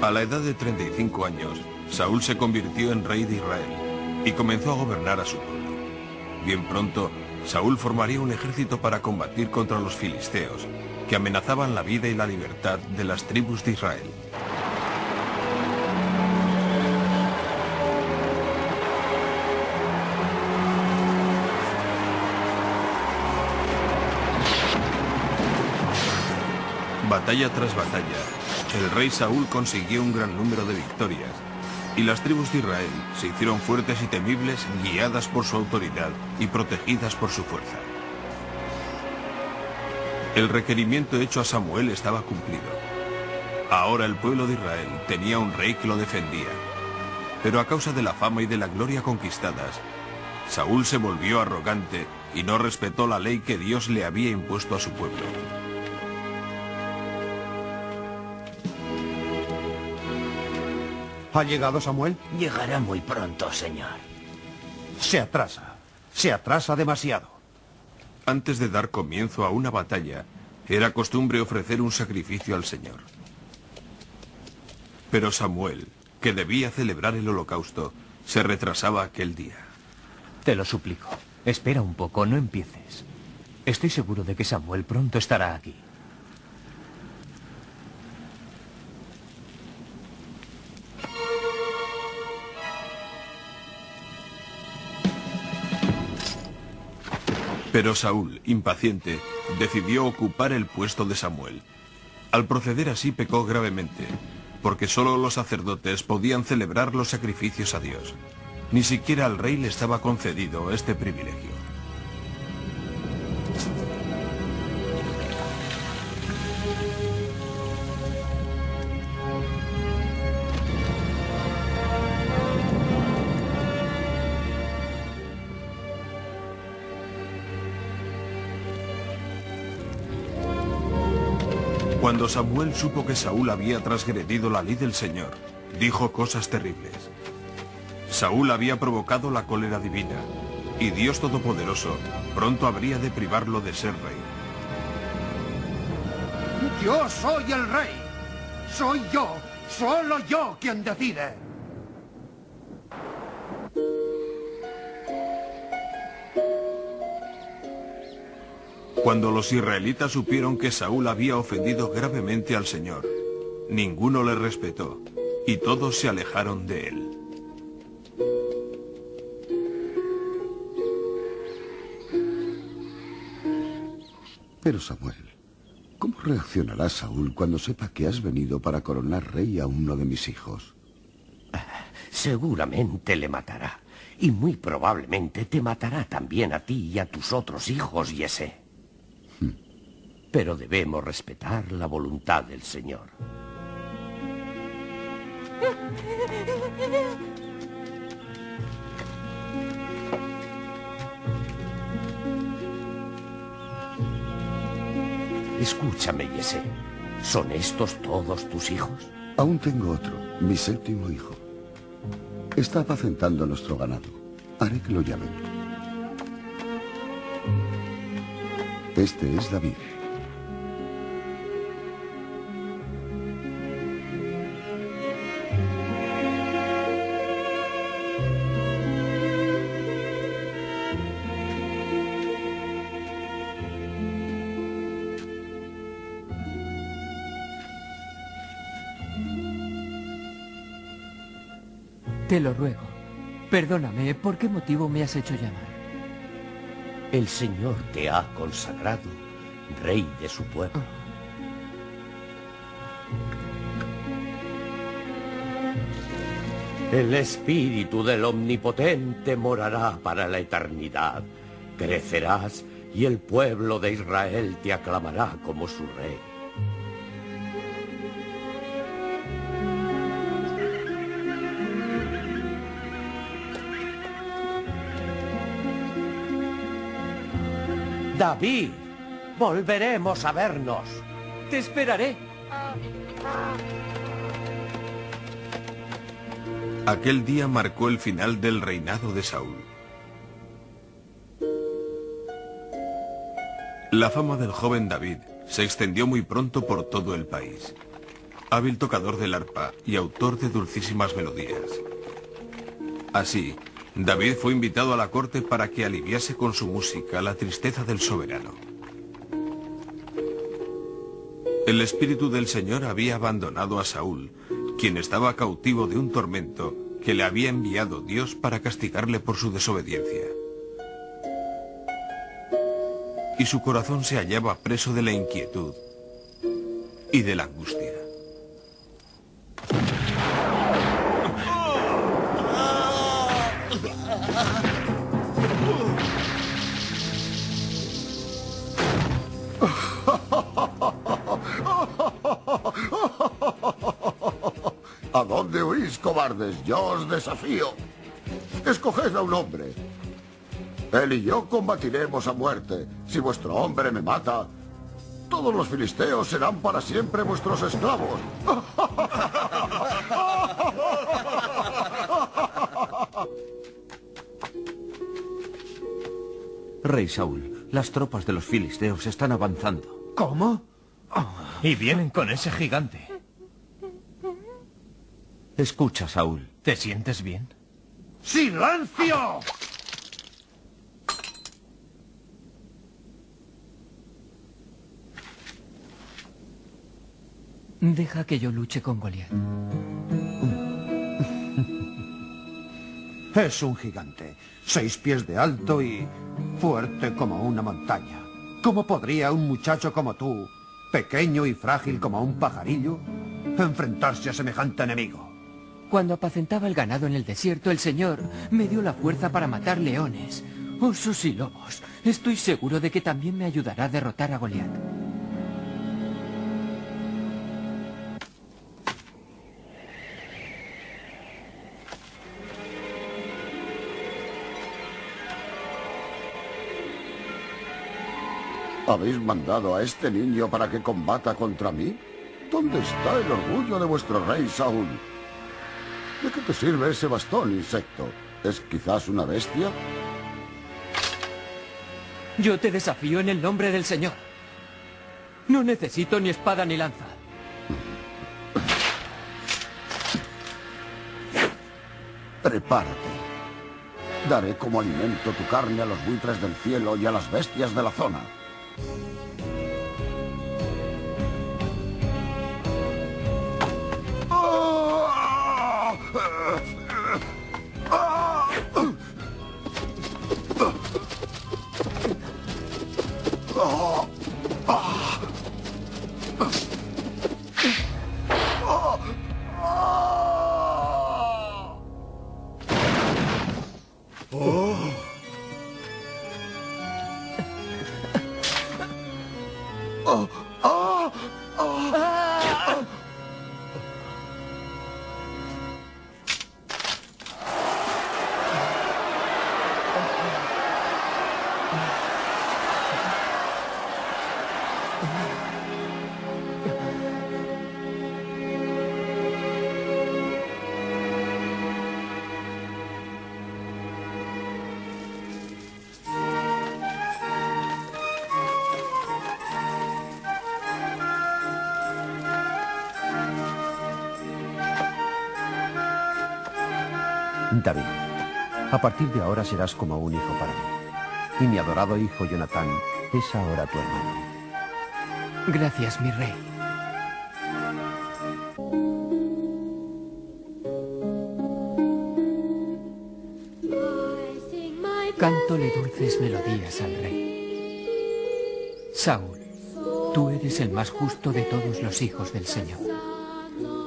A la edad de 35 años, Saúl se convirtió en rey de Israel y comenzó a gobernar a su pueblo. Bien pronto, Saúl formaría un ejército para combatir contra los filisteos, que amenazaban la vida y la libertad de las tribus de Israel. Batalla tras batalla, el rey Saúl consiguió un gran número de victorias, y las tribus de Israel se hicieron fuertes y temibles, guiadas por su autoridad y protegidas por su fuerza. El requerimiento hecho a Samuel estaba cumplido. Ahora el pueblo de Israel tenía un rey que lo defendía, pero a causa de la fama y de la gloria conquistadas, Saúl se volvió arrogante y no respetó la ley que Dios le había impuesto a su pueblo. ¿Ha llegado Samuel? Llegará muy pronto, señor. Se atrasa demasiado. Antes de dar comienzo a una batalla, era costumbre ofrecer un sacrificio al Señor. Pero Samuel, que debía celebrar el holocausto, se retrasaba aquel día. Te lo suplico. Espera un poco, no empieces. Estoy seguro de que Samuel pronto estará aquí. Pero Saúl, impaciente, decidió ocupar el puesto de Samuel. Al proceder así pecó gravemente, porque solo los sacerdotes podían celebrar los sacrificios a Dios. Ni siquiera al rey le estaba concedido este privilegio. Cuando Samuel supo que Saúl había transgredido la ley del Señor, dijo cosas terribles. Saúl había provocado la cólera divina, y Dios Todopoderoso pronto habría de privarlo de ser rey. ¡Yo soy el rey! ¡Soy yo! ¡Solo yo quien decide! Cuando los israelitas supieron que Saúl había ofendido gravemente al Señor, ninguno le respetó, y todos se alejaron de él. Pero Samuel, ¿cómo reaccionará Saúl cuando sepa que has venido para coronar rey a uno de mis hijos? Seguramente le matará, y muy probablemente te matará también a ti y a tus otros hijos, Yesé. Pero debemos respetar la voluntad del Señor. Escúchame, Yesé. ¿Son estos todos tus hijos? Aún tengo otro, mi séptimo hijo. Está apacentando nuestro ganado. Haré que lo llamen. Este es David. Te lo ruego. Perdóname, ¿por qué motivo me has hecho llamar? El Señor te ha consagrado rey de su pueblo. El Espíritu del Omnipotente morará para la eternidad. Crecerás y el pueblo de Israel te aclamará como su rey. David, volveremos a vernos. Te esperaré. Aquel día marcó el final del reinado de Saúl. La fama del joven David se extendió muy pronto por todo el país. hábil tocador del arpa y autor de dulcísimas melodías. Así, David fue invitado a la corte para que aliviase con su música la tristeza del soberano. El espíritu del Señor había abandonado a Saúl, quien estaba cautivo de un tormento que le había enviado Dios para castigarle por su desobediencia. Y su corazón se hallaba preso de la inquietud y de la angustia. ¿A dónde huís, cobardes? Yo os desafío. Escoged a un hombre. Él y yo combatiremos a muerte. Si vuestro hombre me mata, todos los filisteos serán para siempre vuestros esclavos. Rey Saúl, las tropas de los filisteos están avanzando. ¿Cómo? Y vienen con ese gigante. Escucha, Saúl. ¿Te sientes bien? ¡Silencio! Deja que yo luche con Goliat. Es un gigante, 6 pies de alto y fuerte como una montaña. ¿Cómo podría un muchacho como tú, pequeño y frágil como un pajarillo, enfrentarse a semejante enemigo? Cuando apacentaba el ganado en el desierto, el Señor me dio la fuerza para matar leones, osos y lobos. Estoy seguro de que también me ayudará a derrotar a Goliat. ¿Habéis mandado a este niño para que combata contra mí? ¿Dónde está el orgullo de vuestro rey Saúl? ¿De qué te sirve ese bastón, insecto? ¿Es quizás una bestia? Yo te desafío en el nombre del Señor. No necesito ni espada ni lanza. Prepárate. Daré como alimento tu carne a los buitres del cielo y a las bestias de la zona. David, a partir de ahora serás como un hijo para mí. Y mi adorado hijo Jonatán es ahora tu hermano. Gracias, mi rey. Cántole dulces melodías al rey. Saúl, tú eres el más justo de todos los hijos del Señor.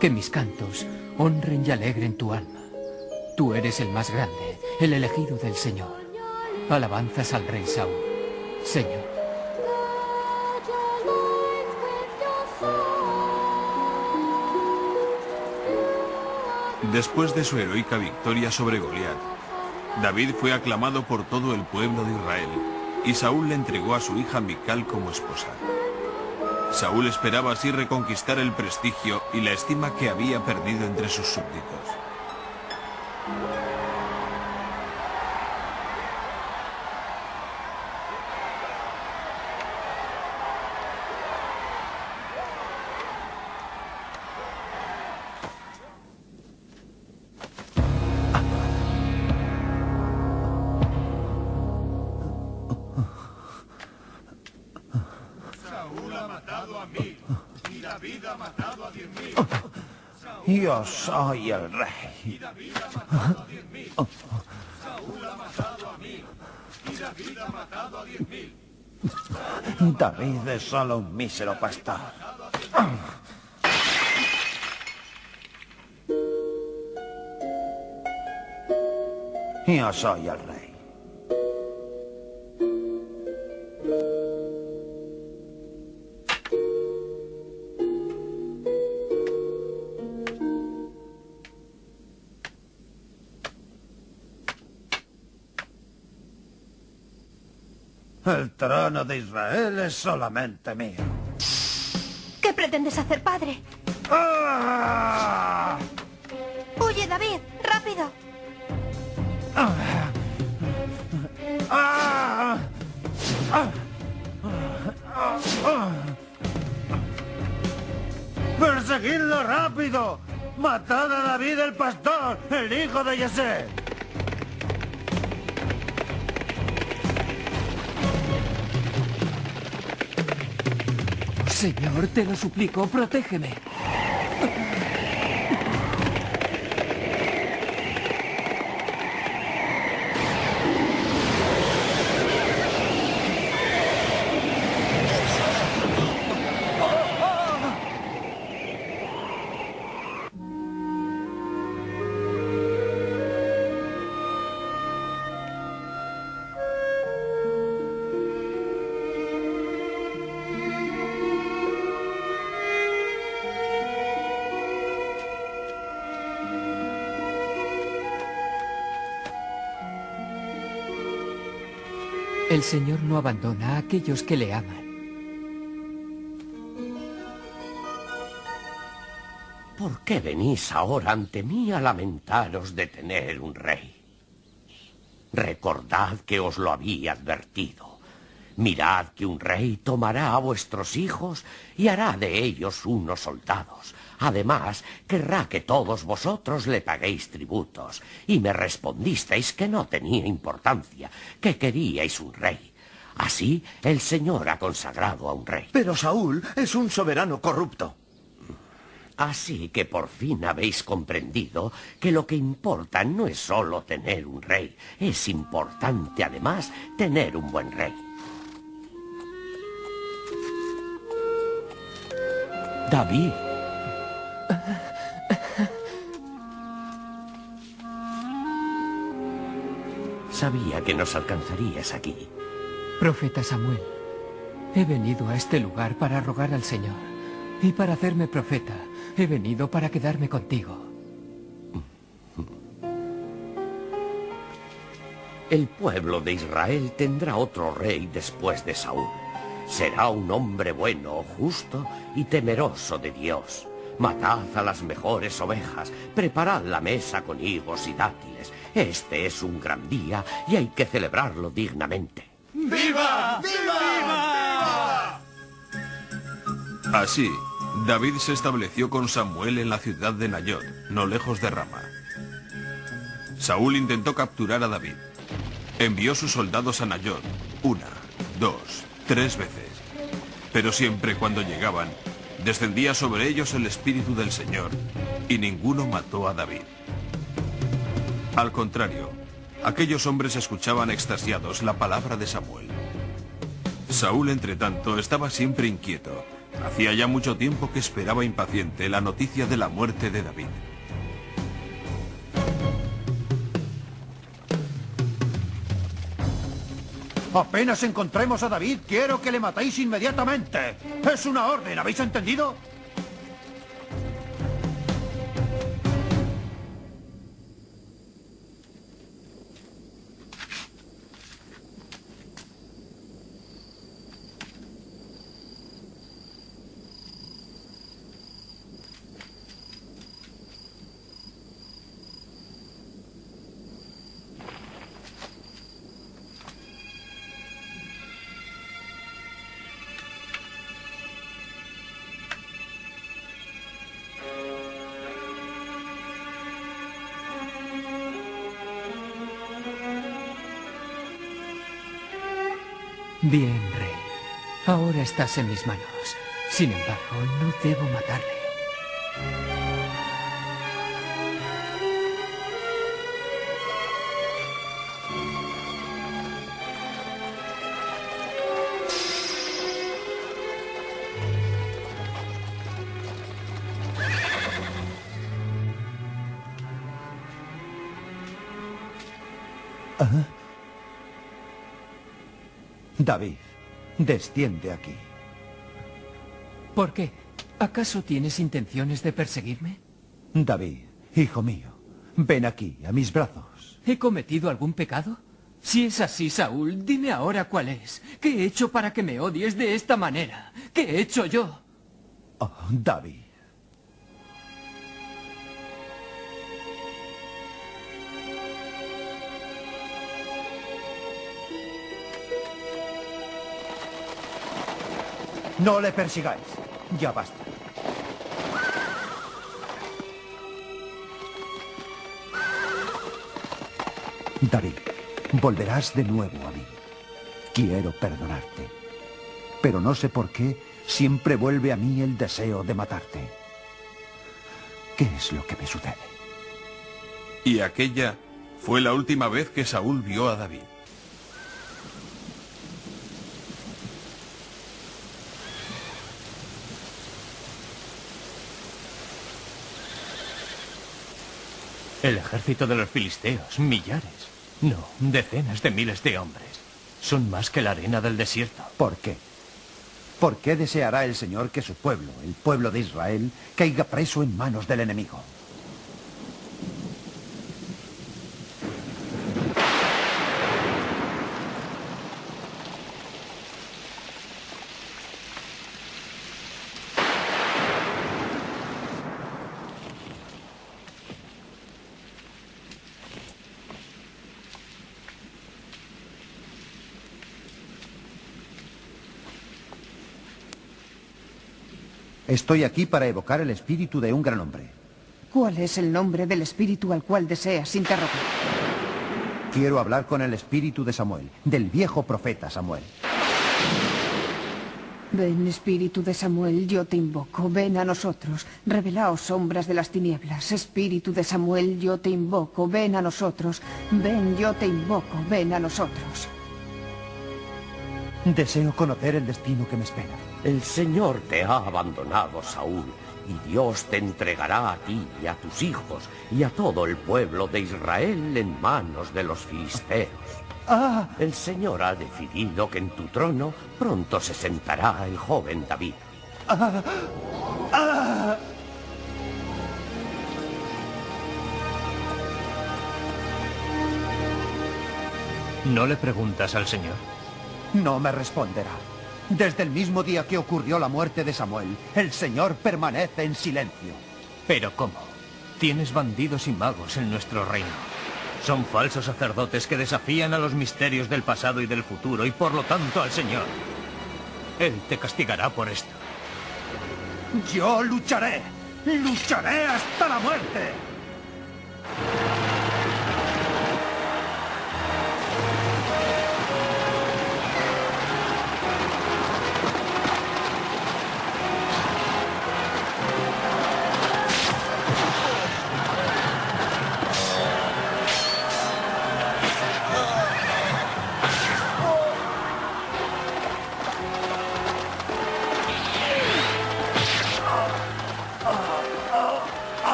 Que mis cantos honren y alegren tu alma. Tú eres el más grande, el elegido del Señor. Alabanzas al rey Saúl. Señor. Después de su heroica victoria sobre Goliat, David fue aclamado por todo el pueblo de Israel, y Saúl le entregó a su hija Mical como esposa. Saúl esperaba así reconquistar el prestigio y la estima que había perdido entre sus súbditos. Yo soy el rey. David es solo un mísero pastor. Yo soy el rey. El trono de Israel es solamente mío. ¿Qué pretendes hacer, padre? ¡Ah! ¡Huye, David! ¡Rápido! ¡Ah! ¡Ah! ¡Ah! ¡Ah! ¡Perseguidlo rápido! ¡Matad a David el pastor, el hijo de Yesé! Señor, te lo suplico, protégeme. El Señor no abandona a aquellos que le aman. ¿Por qué venís ahora ante mí a lamentaros de tener un rey? Recordad que os lo había advertido. Mirad que un rey tomará a vuestros hijos y hará de ellos unos soldados. Además, querrá que todos vosotros le paguéis tributos. Y me respondisteis que no tenía importancia, que queríais un rey. Así, el Señor ha consagrado a un rey. Pero Saúl es un soberano corrupto. Así que por fin habéis comprendido que lo que importa no es solo tener un rey. Es importante, además, tener un buen rey. David. Sabía que nos alcanzarías aquí. Profeta Samuel, he venido a este lugar para rogar al Señor. Y para hacerme profeta, he venido para quedarme contigo. El pueblo de Israel tendrá otro rey después de Saúl. Será un hombre bueno, justo y temeroso de Dios. Matad a las mejores ovejas, preparad la mesa con higos y dátiles. Este es un gran día y hay que celebrarlo dignamente. ¡Viva! ¡Viva! ¡Viva! Así, David se estableció con Samuel en la ciudad de Nayot, no lejos de Rama. Saúl intentó capturar a David. Envió sus soldados a Nayot 1, 2, 3 veces. Pero siempre cuando llegaban, descendía sobre ellos el Espíritu del Señor, y ninguno mató a David. Al contrario, aquellos hombres escuchaban extasiados la palabra de Samuel. Saúl, entre tanto, estaba siempre inquieto. Hacía ya mucho tiempo que esperaba impaciente la noticia de la muerte de David. Apenas encontremos a David, quiero que le matéis inmediatamente. Es una orden, ¿habéis entendido? Bien, rey. Ahora estás en mis manos. Sin embargo, no debo matarle. David, desciende aquí. ¿Por qué? ¿Acaso tienes intenciones de perseguirme? David, hijo mío, ven aquí, a mis brazos. ¿He cometido algún pecado? Si es así, Saúl, dime ahora cuál es. ¿Qué he hecho para que me odies de esta manera? ¿Qué he hecho yo? Oh, David. No le persigáis. Ya basta. David, volverás de nuevo a mí. Quiero perdonarte. Pero no sé por qué siempre vuelve a mí el deseo de matarte. ¿Qué es lo que me sucede? Y aquella fue la última vez que Saúl vio a David. El ejército de los filisteos, millares. No, decenas de miles de hombres. Son más que la arena del desierto. ¿Por qué? ¿Por qué deseará el Señor que su pueblo, el pueblo de Israel, caiga preso en manos del enemigo? Estoy aquí para evocar el espíritu de un gran hombre. ¿Cuál es el nombre del espíritu al cual deseas interrogar? Quiero hablar con el espíritu de Samuel, del viejo profeta Samuel. Ven, espíritu de Samuel, yo te invoco, ven a nosotros. Revelaos, sombras de las tinieblas. Espíritu de Samuel, yo te invoco, ven a nosotros. Ven, yo te invoco, ven a nosotros. Deseo conocer el destino que me espera. El Señor te ha abandonado, Saúl, y Dios te entregará a ti y a tus hijos y a todo el pueblo de Israel en manos de los filisteos. El Señor ha decidido que en tu trono pronto se sentará el joven David. ¿No le preguntas al Señor? No me responderá. Desde el mismo día que ocurrió la muerte de Samuel, el Señor permanece en silencio. ¿Pero cómo? Tienes bandidos y magos en nuestro reino. Son falsos sacerdotes que desafían a los misterios del pasado y del futuro y por lo tanto al Señor. Él te castigará por esto. Yo lucharé. Lucharé hasta la muerte.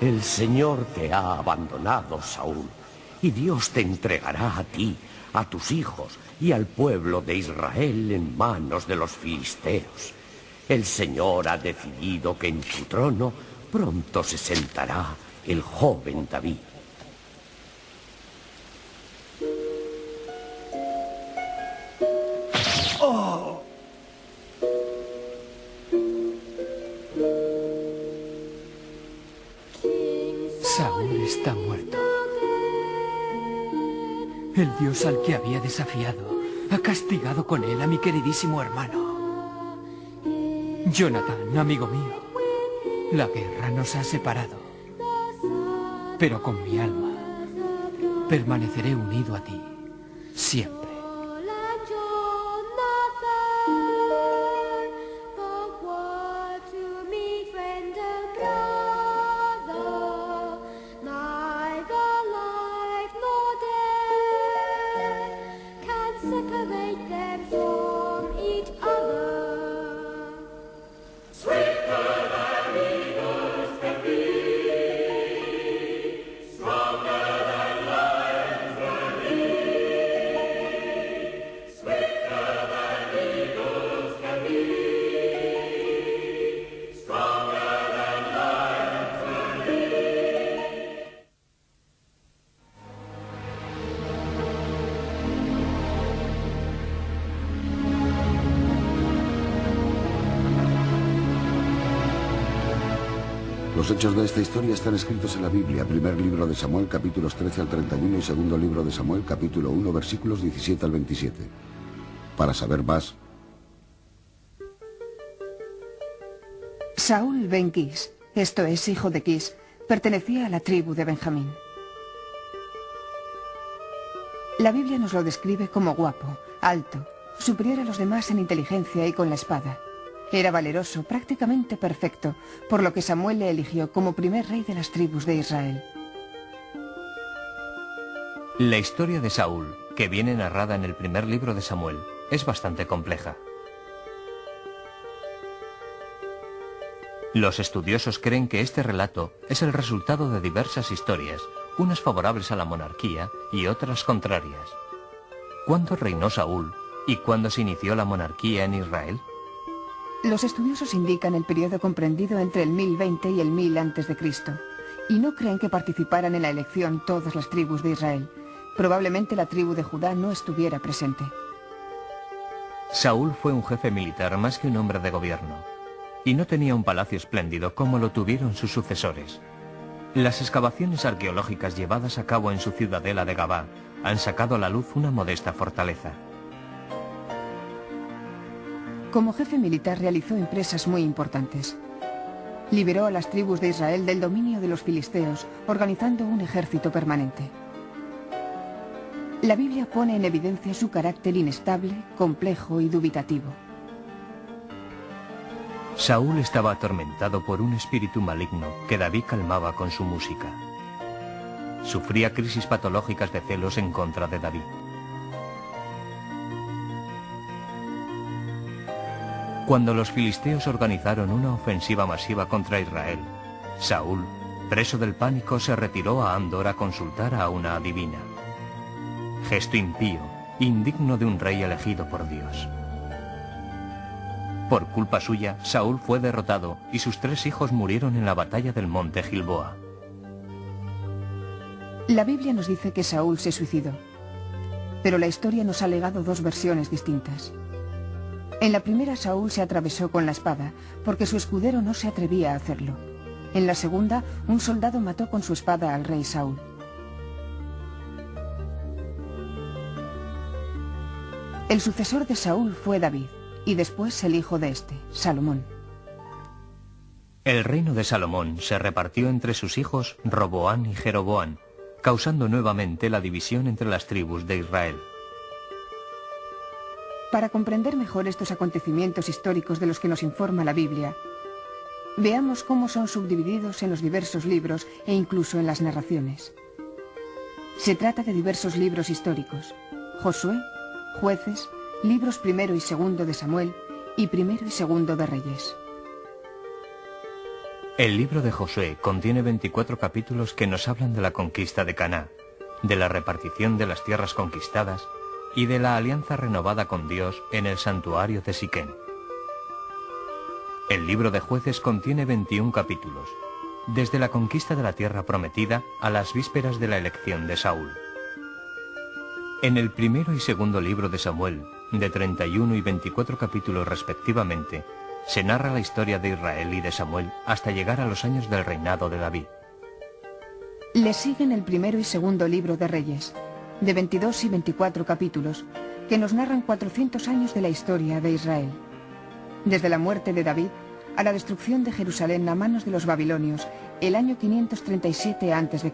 El Señor te ha abandonado, Saúl, y Dios te entregará a ti, a tus hijos y al pueblo de Israel en manos de los filisteos. El Señor ha decidido que en tu trono pronto se sentará el joven David. Saúl está muerto. El Dios al que había desafiado ha castigado con él a mi queridísimo hermano. Jonathan, amigo mío, la guerra nos ha separado. Pero con mi alma Permaneceré unido a ti, siempre. Los hechos de esta historia están escritos en la Biblia, primer libro de Samuel, capítulos 13 al 31 y segundo libro de Samuel, capítulo 1, versículos 17 al 27. Para saber más... Saúl ben Quis, esto es, hijo de Quis, pertenecía a la tribu de Benjamín. La Biblia nos lo describe como guapo, alto, superior a los demás en inteligencia y con la espada. Era valeroso, prácticamente perfecto, por lo que Samuel le eligió como primer rey de las tribus de Israel. La historia de Saúl, que viene narrada en el primer libro de Samuel, es bastante compleja. Los estudiosos creen que este relato es el resultado de diversas historias, unas favorables a la monarquía y otras contrarias. ¿Cuándo reinó Saúl y cuándo se inició la monarquía en Israel? Los estudiosos indican el periodo comprendido entre el 1020 y el 1000 a.C., y no creen que participaran en la elección todas las tribus de Israel. Probablemente la tribu de Judá no estuviera presente. Saúl fue un jefe militar más que un hombre de gobierno, y no tenía un palacio espléndido como lo tuvieron sus sucesores. Las excavaciones arqueológicas llevadas a cabo en su ciudadela de Gabá han sacado a la luz una modesta fortaleza. Como jefe militar realizó empresas muy importantes. Liberó a las tribus de Israel del dominio de los filisteos, organizando un ejército permanente. La Biblia pone en evidencia su carácter inestable, complejo y dubitativo. Saúl estaba atormentado por un espíritu maligno que David calmaba con su música. Sufría crisis patológicas de celos en contra de David. Cuando los filisteos organizaron una ofensiva masiva contra Israel, Saúl, preso del pánico, se retiró a Andor a consultar a una adivina. Gesto impío, indigno de un rey elegido por Dios. Por culpa suya, Saúl fue derrotado y sus 3 hijos murieron en la batalla del monte Gilboa. La Biblia nos dice que Saúl se suicidó, pero la historia nos ha legado 2 versiones distintas. En la primera, Saúl se atravesó con la espada, porque su escudero no se atrevía a hacerlo. En la segunda, un soldado mató con su espada al rey Saúl. El sucesor de Saúl fue David, y después el hijo de este, Salomón. El reino de Salomón se repartió entre sus hijos Roboán y Jeroboán, causando nuevamente la división entre las tribus de Israel. Para comprender mejor estos acontecimientos históricos de los que nos informa la Biblia, veamos cómo son subdivididos en los diversos libros e incluso en las narraciones. Se trata de diversos libros históricos: Josué, Jueces, libros primero y segundo de Samuel y primero y segundo de Reyes. El libro de Josué contiene 24 capítulos que nos hablan de la conquista de Canaán, de la repartición de las tierras conquistadas y de la alianza renovada con Dios en el santuario de Siquén. El libro de Jueces contiene 21 capítulos, desde la conquista de la tierra prometida a las vísperas de la elección de Saúl. En el primero y segundo libro de Samuel, de 31 y 24 capítulos respectivamente, se narra la historia de Israel y de Samuel hasta llegar a los años del reinado de David. Le siguen el primero y segundo libro de Reyes, de 22 y 24 capítulos, que nos narran 400 años de la historia de Israel. Desde la muerte de David a la destrucción de Jerusalén a manos de los babilonios, el año 537 a.C.